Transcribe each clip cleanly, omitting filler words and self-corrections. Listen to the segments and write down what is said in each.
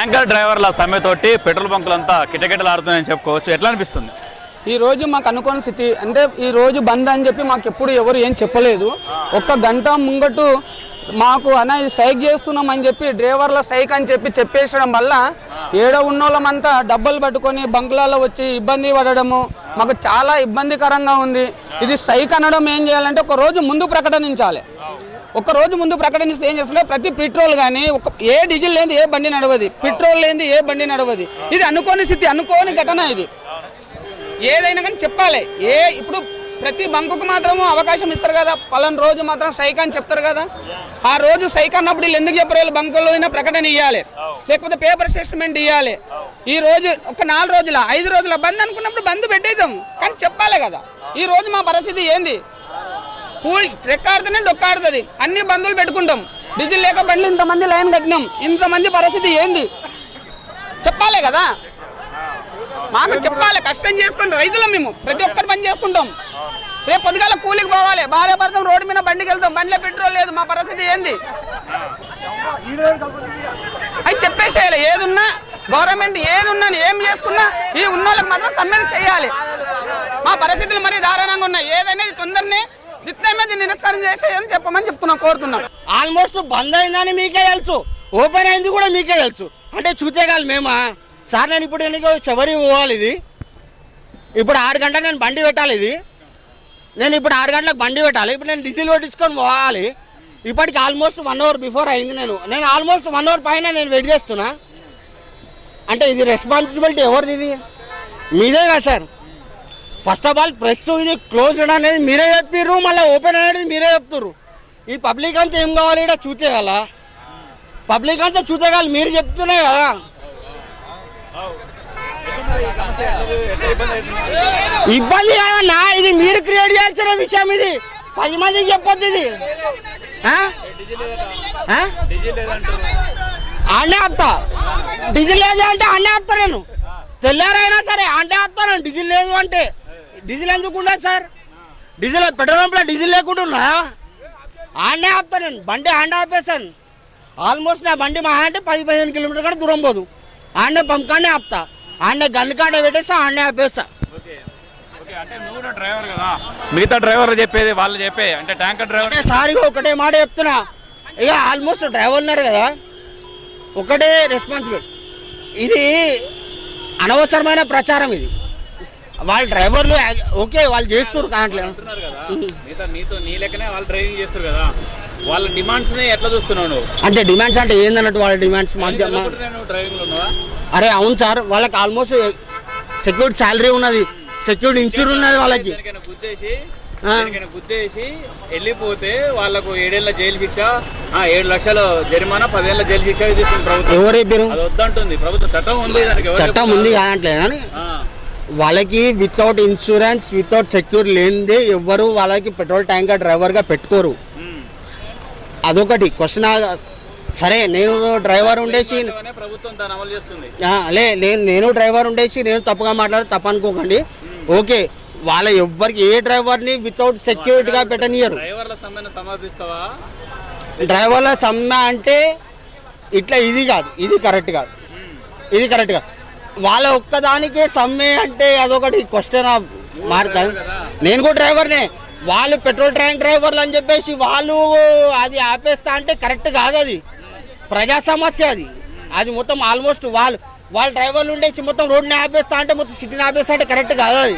Tanker డ్రైవర్ల సమ్మెతోటి petrol బంకులంతా కిటకిటలాడుతున్నాయని చెప్పుకోవచ్చు. ఎట్లా అనిపిస్తుంది? ఈ రోజు మాకు అనుకోని స్థితి అంటే ఈ రోజు బంద్ అని చెప్పి మాకు ఎప్పుడు ఎవరు ఏం చెప్పలేదు. ఒక్క గంట ముంగటు మాకు అనేది స్ట్రైక్ చేస్తున్నాం అని చెప్పి డ్రైవర్ల స్ట్రైక్ అని చెప్పేసడం వల్ల ఏడో ఉన్నోళ్ళమంతా డబ్బులు పట్టుకొని బంకులలో వచ్చి ఇబ్బంది పడడము మాకు చాలా ఇబ్బందికరంగా ఉంది. ఇది స్ట్రైక్ అనడం ఏం చేయాలంటే ఒక రోజు ముందు ప్రకటించాలి. ఒక రోజు ముందు ప్రకటిస్తే ఏం చేస్తుంటే ప్రతి పెట్రోల్ కానీ ఏ డీజిల్ లేని ఏ బండి నడవది, పెట్రోల్ లేని ఏ బండి నడవది. ఇది అనుకోని స్థితి, అనుకోని ఘటన. ఇది ఏదైనా కానీ చెప్పాలి. ఇప్పుడు ప్రతి బంకుకు మాత్రము అవకాశం ఇస్తారు కదా, పలానా రోజు మాత్రం స్ట్రైక్ అని చెప్తారు కదా. ఆ రోజు స్ట్రైక్ అన్నప్పుడు వీళ్ళు ఎందుకు చెప్పారు? వీళ్ళు బంకుల్లో ప్రకటన ఇవ్వాలి, లేకపోతే పేపర్ స్టేట్మెంట్ ఇవ్వాలి. ఈ రోజు ఒక 4 రోజుల 5 రోజుల బంద్ అనుకున్నప్పుడు బంద్ పెట్టేద్దాం, కానీ చెప్పాలి కదా. ఈ రోజు మా పరిస్థితి ఏంది? కూలి ట్రెక్కాడుతూనే డొక్కాడుతుంది, అన్ని బంధువులు పెట్టుకుంటాం. డీజిల్ లేక బండ్లు ఇంతమంది లైన్ కట్టినాం, ఇంతమంది పరిస్థితి ఏంది చెప్పాలి కదా. మాకు చెప్పాలి. కష్టం చేసుకుని రైతులం మేము, ప్రతి ఒక్కరు పని చేసుకుంటాం. రేపు పొద్దుగాల కూలికి పోవాలి, భార్య భర్తం రోడ్డు మీద బండికి వెళ్తాం, బండిలో పెట్రోల్ లేదు, మా పరిస్థితి ఏంది అది చెప్పేసేయాలి. ఏదున్నా గవర్నమెంట్ ఏదున్నా ఏం చేసుకున్నా ఈ ఉన్న వాళ్ళకి మాత్రం సమ్మె చేయాలి. మా పరిస్థితులు మరీ దారుణంగా ఉన్నాయి. ఏదైనా తొందరనే జిత్తే నిరస్కారం చేసేయని చెప్పమని చెప్తున్నాం, కోరుతున్నాం. ఆల్మోస్ట్ బంద్ అయిందని మీకే తెలుసు, ఓపెన్ అయింది కూడా మీకే తెలుసు. అంటే చూసేగాలి మేమా సార్? నేను ఇప్పుడు ఎందుకు చివరి పోవాలి? ఇది ఇప్పుడు 6 గంటలకు నేను బండి పెట్టాలి. నేను ఇప్పుడు 6 గంటలకు బండి పెట్టాలి. ఇప్పుడు నేను డీజిల్ కొట్టించుకొని పోవాలి. ఇప్పటికి ఆల్మోస్ట్ 1 అవర్ బిఫోర్ అయింది. నేను ఆల్మోస్ట్ 1 అవర్ పైన నేను వెయిట్ చేస్తున్నా. అంటే ఇది రెస్పాన్సిబిలిటీ ఎవరిది? ఇది మీదే కదా sir. First of all press ఇది క్లోజ్డ్ అనేది మీరే చెప్పిర్రు, మళ్ళీ ఓపెన్ అనేది మీరే చెప్తుర్రు. ఈ పబ్లిక్ అంతా ఏం కావాలి? ఇక్కడ చూసేయాల పబ్లిక్ అంతా చూసేయాలి, మీరు చెప్తున్నాయి కదా. ఇబ్బంది కాదన్నా, ఇది మీరు క్రియేట్ చేయాల్సిన విషయం. ఇది 10 మందికి చెప్పొద్దు. ఇది ఆడే ఆపుతా. డీజిల్ లేదు అంటే ఆడే ఆపుతా. నేను తెల్లారైనా సరే ఆడే ఆపుతాను. డీజిల్ లేదు అంటే డీజిల్ ఎందుకు ఉండదు సార్? డీజిల్ పెట్రోల్ పంపులో డీజిల్ లేకుండా ఉన్నా ఆడే ఆపుతా. నేను బండి ఆడే ఆపేసాను. ఆల్మోస్ట్ నా బండి మా అంటే 10-15 కిలోమీటర్ కూడా దూరం పోదు. ఆడే పంప్ కాడే ఆపుతా, ఆడే గన్ను కాడే పెట్టేస్తా, ఆడే ఆపేస్తా. అంటే నువ్వు డ్రైవర్ కదా, మిగతా డ్రైవర్లు చెప్పేది వాళ్ళు చెప్పే అంటే ట్యాంకర్ డ్రైవర్ సారిగా ఒకటే మాట చెప్తున్నా. ఇక ఆల్మోస్ట్ డ్రైవర్ ఉన్నారు కదా, ఒకటే రెస్పాన్సిబిలిటీ. ఇది అనవసరమైన ప్రచారం. ఇది వాళ్ళ డ్రైవర్లు ఓకే వాళ్ళు చేస్తారు కావట్లేదు కదా, నీ లెక్కనే వాళ్ళు డ్రైవింగ్ చేస్తారు కదా. వాళ్ళ డిమాండ్స్ ఎట్లా చూస్తున్నావు నువ్వు? అంటే డిమాండ్స్ అంటే ఏందన్నట్టు వాళ్ళ డిమాండ్స్ డ్రైవింగ్ లో ఉన్నావా? అరే అవును సార్, వాళ్ళకి ఆల్మోస్ట్ సెక్యూరిటీ శాలరీ ఉన్నది, సెక్యూరిటీ ఇన్సూరెన్స్ ఉన్నది. వాళ్ళకి గుద్దేసి వెళ్ళిపోతే వాళ్ళకు 7 ఏళ్ల జైలు శిక్ష, 7 లక్షల జరిమానా, 10 ఏళ్ల జైలు శిక్ష విధిస్తుంది ప్రభుత్వం. ఎవరు చెప్పారు? వద్దంటుంది ప్రభుత్వం. చట్టం ఉంది, చట్టం ఉంది కాదంటలేదు కానీ వాళ్ళకి వితౌట్ ఇన్సూరెన్స్ వితౌట్ సెక్యూర్ లేనిదే ఎవ్వరు వాళ్ళకి పెట్రోల్ ట్యాంకర్ డ్రైవర్గా పెట్టుకోరు. అదొకటి క్వశ్చన్. సరే నేను డ్రైవర్ ఉండేసి నేను డ్రైవర్ ఉండేసి నేను తప్పుగా మాట్లాడి తప్పు అనుకోకండి. ఓకే, వాళ్ళ ఎవ్వరికి ఏ డ్రైవర్ని వితౌట్ సెక్యూరిటీగా పెట్టనియరు. డ్రైవర్ల సమ్మె అంటే ఇట్లా ఇది కాదు, ఇది కరెక్ట్ కాదు, ఇది కరెక్ట్ కాదు. వాళ్ళ ఒక్కదానికే సమ్మె అంటే అదొకటి క్వశ్చన్ ఆఫ్ మార్క్. నేను కూడా డ్రైవర్నే, వాళ్ళు పెట్రోల్ ట్యాంక్ డ్రైవర్లు అని చెప్పేసి వాళ్ళు అది ఆపేస్తా అంటే కరెక్ట్ కాదు. అది ప్రజా సమస్య. అది మొత్తం ఆల్మోస్ట్ వాళ్ళ డ్రైవర్లు ఉండేసి మొత్తం రోడ్ని ఆపేస్తా అంటే మొత్తం సిటీని ఆపేస్తా అంటే కరెక్ట్ కాదు. అది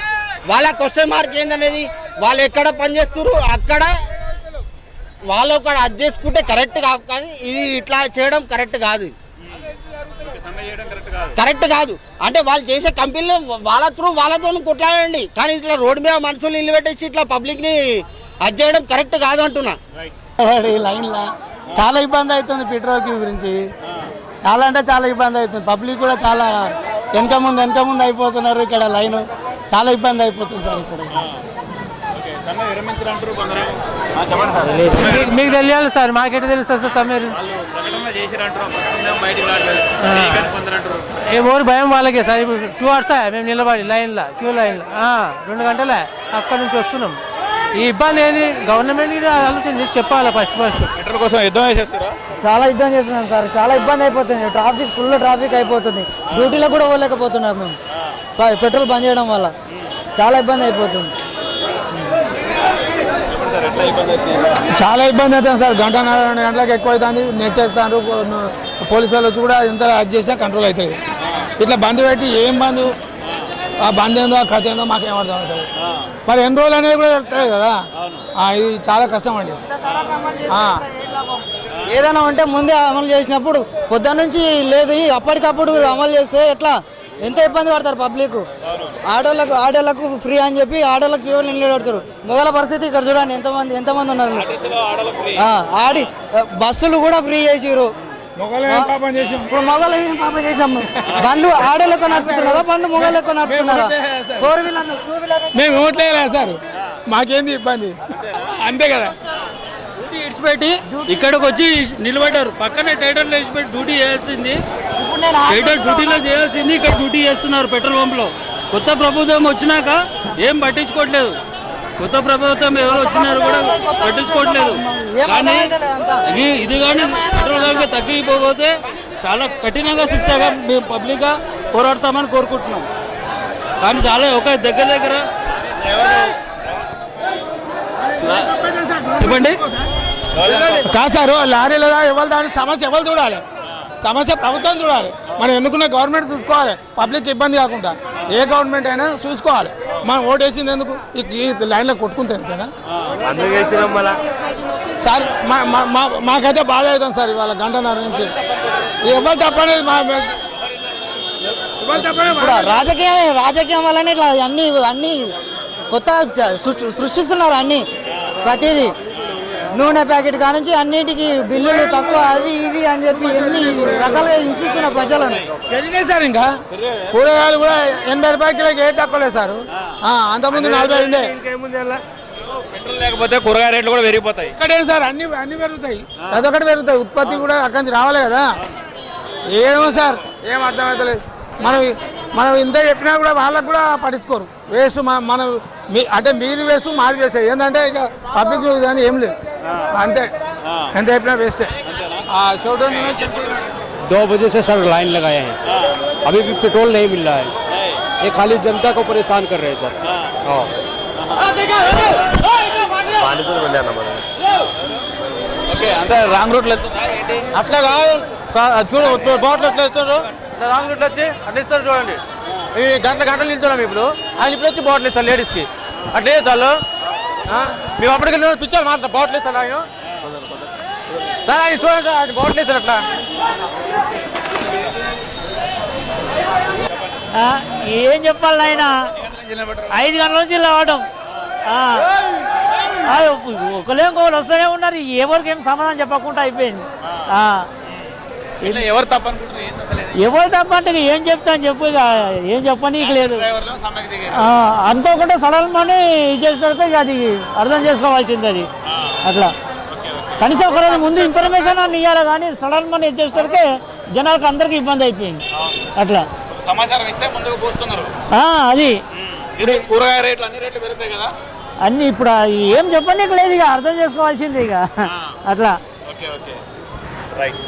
వాళ్ళ క్వశ్చన్ మార్క్ ఏందనేది వాళ్ళు ఎక్కడ పనిచేస్తారు అక్కడ వాళ్ళు ఒకటి అది చేసుకుంటే కరెక్ట్ కాదు. కానీ ఇది ఇట్లా చేయడం కరెక్ట్ కాదు, కరెక్ట్ కాదు. అంటే వాళ్ళు చేసే కంపెనీలు వాళ్ళతో కొట్లాడండి, కానీ ఇట్లా రోడ్డు మీద మనుషులు ఇల్లు పెట్టేసి ఇట్లా పబ్లిక్ని అది చేయడం కరెక్ట్ కాదు అంటున్నా. లైన్లో చాలా ఇబ్బంది అవుతుంది పెట్రోల్ గురించి, చాలా అంటే చాలా ఇబ్బంది అవుతుంది. పబ్లిక్ కూడా చాలా వెనక ముందు అయిపోతున్నారు. ఇక్కడ లైన్ చాలా ఇబ్బంది అయిపోతుంది సార్. ఇక్కడ మీకు తెలియాలి సార్, మాకెట్ తెలుస్తుంది సార్. సమ్మె ఎవరు భయం వాళ్ళకే సార్. ఇప్పుడు 2 hours మేము నిలబడి లైన్లో క్యూ లైన్లో 2 గంటలే అక్కడ నుంచి వస్తున్నాం. ఈ ఇబ్బంది ఏది గవర్నమెంట్ ఆలోచన చేసి చెప్పాలి. ఫస్ట్ పెట్రోల్ కోసం యుద్ధం చేసేస్తారా? చాలా ఇబ్బంది చేస్తున్నాం సార్, చాలా ఇబ్బంది అయిపోతుంది. ట్రాఫిక్ ఫుల్ ట్రాఫిక్ అయిపోతుంది. డ్యూటీలో కూడా పోలేకపోతున్నారు మేము పెట్రోల్ బంద్ చేయడం వల్ల. చాలా ఇబ్బంది అయిపోతుంది. చాలా ఇబ్బంది అవుతుంది సార్. 1:30 గంటలకు ఎక్కువ అవుతుంది. నెట్ వేస్తారు పోలీసు వాళ్ళు వచ్చి కూడా ఎంత అడ్జస్ట్ చేసినా కంట్రోల్ అవుతుంది. ఇట్లా బంద్ పెట్టి ఏం బంద్, ఆ బంద్ ఏందో ఆ కథ ఏందో మాకేం అర్థం అవుతుంది. మరి ఎన్ని రోజులు అనేది కూడా తెలుస్తుంది కదా. ఇది చాలా కష్టం అండి. ఏదైనా ఉంటే ముందే అమలు చేసినప్పుడు పొద్దున్న నుంచి లేదు, అప్పటికప్పుడు అమలు చేస్తే ఎట్లా ఎంత ఇబ్బంది పడతారు పబ్లిక్. ఆడోళ్ళకు ఫ్రీ అని చెప్పి ఆడోళ్ళకి క్యూలు నిలబెడతారు. మొగల పరిస్థితి ఇక్కడ చూడండి ఎంతమంది ఉన్నారు. ఆడి బస్సులు కూడా ఫ్రీ చేసిరు. ఇప్పుడు మొగలు ఏం పాపం చేసినాము. బండ్లు ఆడోళ్ళకు నడుపుతున్నారా, బండ్లు మొగలకు నడుపుతున్నారా? 4 వీలర్ 2 వీలర్ మేము ఓట్లేదా సార్, మాకేంది ఇబ్బంది అంతే కదా. ఇడిచిపెట్టి ఇక్కడికి వచ్చి నిలబడ్డారు. పక్కనే టైటర్లో ఇడిచిపెట్టి డ్యూటీ చేయాల్సింది, టైటర్ డ్యూటీలో చేయాల్సింది ఇక్కడ డ్యూటీ చేస్తున్నారు పెట్రోల్ పంప్లో. కొత్త ప్రభుత్వం వచ్చినాక ఏం పట్టించుకోవట్లేదు. కొత్త ప్రభుత్వం ఎవరు వచ్చినారు కూడా పట్టించుకోవట్లేదు. కానీ ఇది కానీ పెట్రోల్ ధరలు తగ్గిపోతే చాలా కఠినంగా శిక్షగా మేము పబ్లిక్గా పోరాడతామని కోరుకుంటున్నాం. కానీ చాలా ఒక దగ్గర చెప్పండి కాదు సార్, లారీలో ఎవరు దాని సమస్య ఎవరు చూడాలి? సమస్య ప్రభుత్వం చూడాలి. మనం ఎన్నుకున్న గవర్నమెంట్ చూసుకోవాలి, పబ్లిక్ ఇబ్బంది కాకుండా. ఏ గవర్నమెంట్ అయినా చూసుకోవాలి. మనం ఓటేసింది ఎందుకు ఈ లైన్లో కొట్టుకుంటే ఎందుకైనా సార్. మాకైతే బాధ అవుతుంది సార్. ఇవాళ 1:30 నుంచి ఎవరు తప్పనేది రాజకీయం వల్లనే ఇట్లా అన్ని కొత్త సృష్టిస్తున్నారు. అన్ని ప్రతిదీ నూనె ప్యాకెట్ కానుంచి అన్నిటికీ బిల్లులు తక్కువ, అది ఇది అని చెప్పి ఎన్ని రకాలుగా హింసిస్తున్న ప్రజలను. సార్ ఇంకా కూరగాయలు కూడా 80 రూపాయలకి ఏం తక్కువ లేదు సార్. అంతకుముందు 40 ఉండే. పెట్రోల్ లేకపోతే కూరగాయ రేట్లు కూడా పెరిగిపోతాయి. ఇక్కడే సార్ అన్ని పెరుగుతాయి, అదొకటి పెరుగుతాయి. ఉత్పత్తి కూడా అక్కడి నుంచి రావాలి కదా. ఏమో సార్, ఏం అర్థమవుతలేదు. మనం ఇంత చెప్పినా కూడా వాళ్ళకు కూడా పట్టించుకోరు. వేస్ట్ మనం అంటే మీది వేస్ట్, మాది వేస్ట్. ఏంటంటే ఇక పబ్లిక్ కానీ ఏం లేదు, అంతే. ఎంత చెప్పినా వేస్టే. 2 बजे से सर लाइन लगाए हैं, अभी भी पेट्रोल नहीं मिल रहा है. ये खाली जनता को परेशान कर रहे हैं सर. ఓకే, అంటే రాంగ్ రూట్లో వెళ్తుందా ఏంటి? అట్లా కాదు చూడు, బాటిల్ ఎట్లా ఇస్తారు, రాంగ్ రూట్లో వచ్చి అట్లా ఇస్తారు చూడండి. ఈ గంటలు నిల్చున్నాం ఇప్పుడు. ఆయన ఇప్పుడు వచ్చి బాటిల్ ఇస్తారు లేడీస్కి. అట్లే చాలు. మేము అప్పటికి పిచ్చారు మాట బాటిల్ ఇస్తారు ఆయన. సార్ ఆయన చూడండి, ఆయన బాటిల్ ఇస్తారు అట్లా. ఏం చెప్పాలి ఆయన, 5 గంటల నుంచి రావడం. ఒకళ్ళు వస్తూనే ఉన్నారు, ఎవరికి ఏం సమాధానం చెప్పకుండా అయిపోయింది. ఎవరు తప్ప అనుకుంటున్నారు? ఎవరు తప్ప అంటే ఏం చెప్తాను చెప్పు, ఇక ఏం చెప్పనీకి లేదు. అనుకోకుండా సడన్ మనీ చేసేటప్పుడు ఇక అది అర్థం చేసుకోవాల్సింది. అది అట్లా కనీసం ఒకరోజు ముందు ఇన్ఫర్మేషన్ అని ఇవ్వాలి, కానీ సడన్ మనీ ఇచ్చేసరికి జనాలకు అందరికీ ఇబ్బంది అయిపోయింది. అట్లా సమాచారం ఇస్తే ముందుకు పోస్తున్నారు. అది కూరగాయ రేట్లు అన్ని రేట్లు పెరుగుతాయి కదా. అన్ని ఇప్పుడు ఏం చెప్పనీకి లేదు, ఇక అర్థం చేసుకోవాల్సింది ఇక అట్లా. Okay okay right.